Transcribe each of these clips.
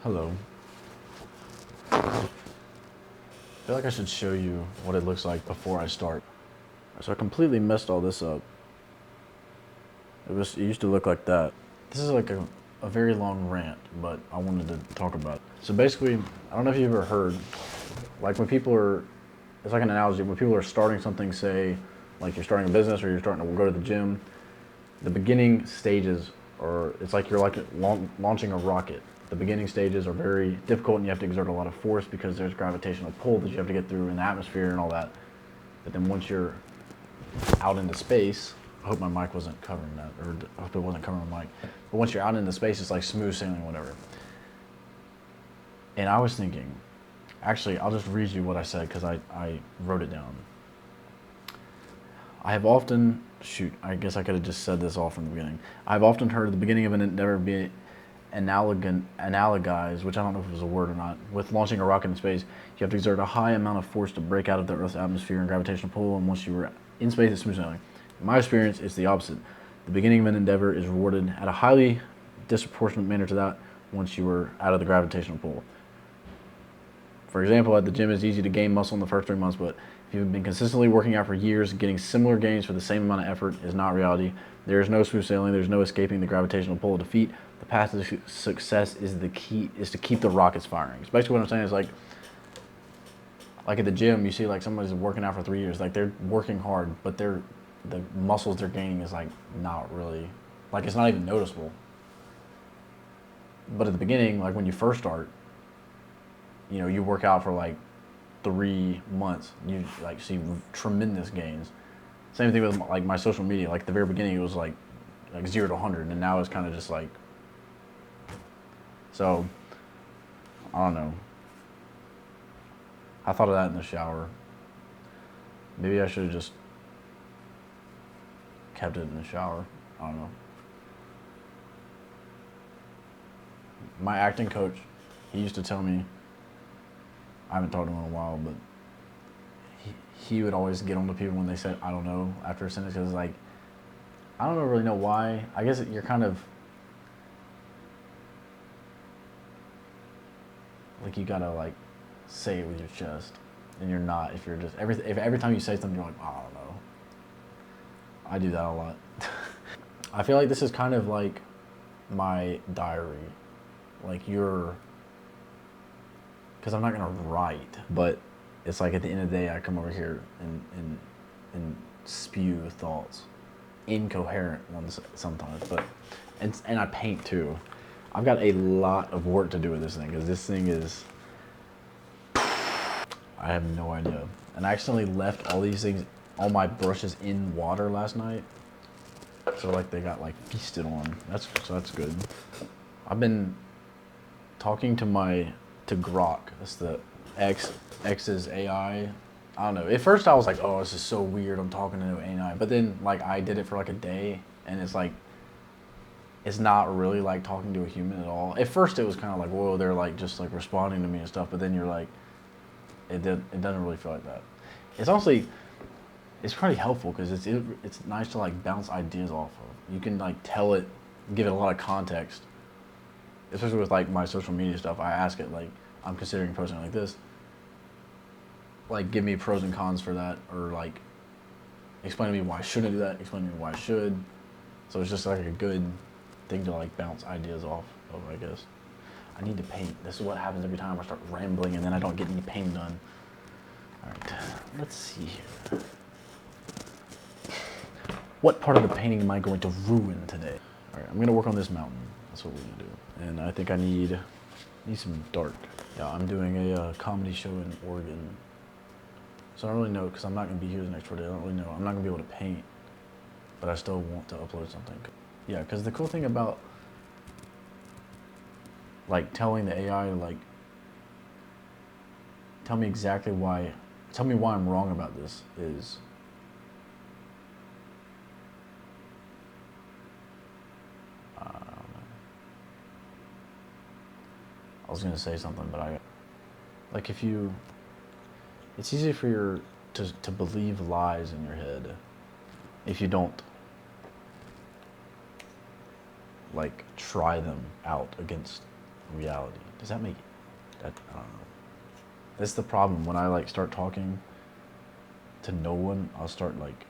Hello. I feel like I should show you what it looks like before I start. So I completely messed all this up. It used to look like that. This is like a very long rant, but I wanted to talk about it. So basically, I don't know if you've ever heard, like when people are, it's like an analogy, when people are starting something, say, like you're starting a business or you're starting to go to the gym, the beginning stages, or it's like you're like launching a rocket. The beginning stages are very difficult and you have to exert a lot of force because there's gravitational pull that you have to get through in the atmosphere and all that. But then once you're out into space, I hope my mic wasn't covering that, or I hope it wasn't covering my mic. But once you're out into space, it's like smooth sailing, whatever. And I was thinking, actually, I'll just read you what I said because I wrote it down. I have often, I guess I could have just said this all from the beginning. I've often heard the beginning of an endeavor be analogized, which I don't know if it was a word or not, with launching a rocket in space. You have to exert a high amount of force to break out of the Earth's atmosphere and gravitational pull, and once you were in space, it's smooth sailing. In my experience, it's the opposite. The beginning of an endeavor is rewarded at a highly disproportionate manner to that once you were out of the gravitational pull. For example, at the gym, it's easy to gain muscle in the first 3 months, but if you've been consistently working out for years, getting similar gains for the same amount of effort is not reality. There is no smooth sailing. There's no escaping the gravitational pull of defeat. The path to success is to keep the rockets firing. So basically what I'm saying is like at the gym, you see like somebody's working out for 3 years. Like they're working hard, but the muscles they're gaining is like not really, like it's not even noticeable. But at the beginning, like when you first start, you know, you work out for like 3 months, you like see tremendous gains. Same thing with like my social media. Like at the very beginning, it was like 0 to 100, and now it's kind of just like. So, I don't know. I thought of that in the shower. Maybe I should have just kept it in the shower. I don't know. My acting coach, he used to tell me, I haven't talked to him in a while, but he would always get on to people when they said, I don't know, after a sentence, because like, I don't really know why. I guess you're kind of, like you gotta like say it with your chest, and you're not, if you're just, every time you say something, you're like, I don't know. I do that a lot. I feel like this is kind of like my diary. Like because I'm not gonna write, but it's like at the end of the day, I come over here and spew thoughts, incoherent ones sometimes, but and I paint too. I've got a lot of work to do with this thing because this thing is, I have no idea. And I accidentally left all these things, all my brushes in water last night, so like they got like feasted on. So that's good. I've been talking to Grok. That's the X's AI. I don't know. At first I was like, oh, this is so weird. I'm talking to an AI. But then like I did it for like a day, and it's like, it's not really like talking to a human at all. At first it was kind of like, whoa, they're like just like responding to me and stuff. But then you're like, it doesn't really feel like that. It's honestly, it's pretty helpful because it's nice to like bounce ideas off of. You can like tell it, give it a lot of context. Especially with like my social media stuff, I ask it like, I'm considering posting like this. Like, give me pros and cons for that, or like, explain to me why I shouldn't do that. Explain to me why I should. So it's just like a good thing to like bounce ideas off of, I guess. I need to paint. This is what happens every time I start rambling and then I don't get any painting done. All right, let's see here. What part of the painting am I going to ruin today? All right, I'm gonna work on this mountain. That's what we're gonna do. And I think I need some dark. Yeah, I'm doing a comedy show in Oregon. So I don't really know, because I'm not gonna be here the next 4 days. I don't really know. I'm not gonna be able to paint, but I still want to upload something. Yeah, because the cool thing about like telling the AI to like tell me why I'm wrong about this is I don't know. I was gonna say something, but like it's easy for to believe lies in your head if you don't like try them out against reality. Does that make that? I don't know. That's the problem. When I like start talking to no one, I'll start like.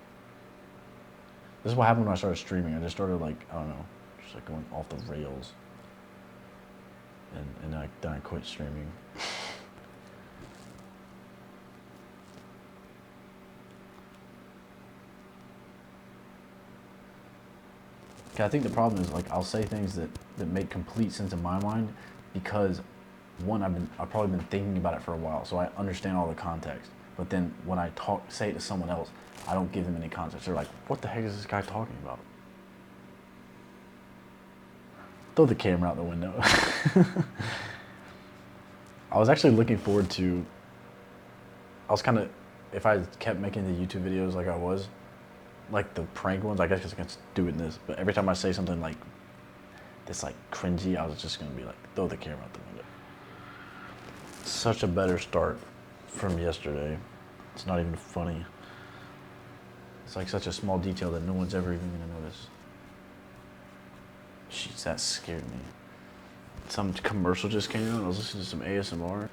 This is what happened when I started streaming. I just started like, I don't know, just like going off the rails. And then I quit streaming. I think the problem is like I'll say things that make complete sense in my mind because one, I've probably been thinking about it for a while, so I understand all the context. But then when I say it to someone else, I don't give them any context. They're like, what the heck is this guy talking about? Throw the camera out the window. I was actually looking forward to, if I kept making the YouTube videos like I was, like the prank ones, I guess I can do it in this, but every time I say something like this, like cringy, I was just gonna be like, throw the camera out the window. Such a better start from yesterday. It's not even funny. It's like such a small detail that no one's ever even gonna notice. Jeez, that scared me. Some commercial just came out. I was listening to some ASMR. I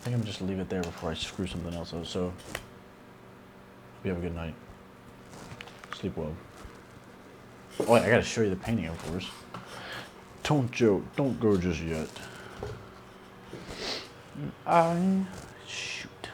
think I'm gonna just leave it there before I screw something else up. So, hope you have a good night. Sleep well. Oh, wait, I gotta show you the painting, of course. Don't joke. Don't go just yet. Shoot.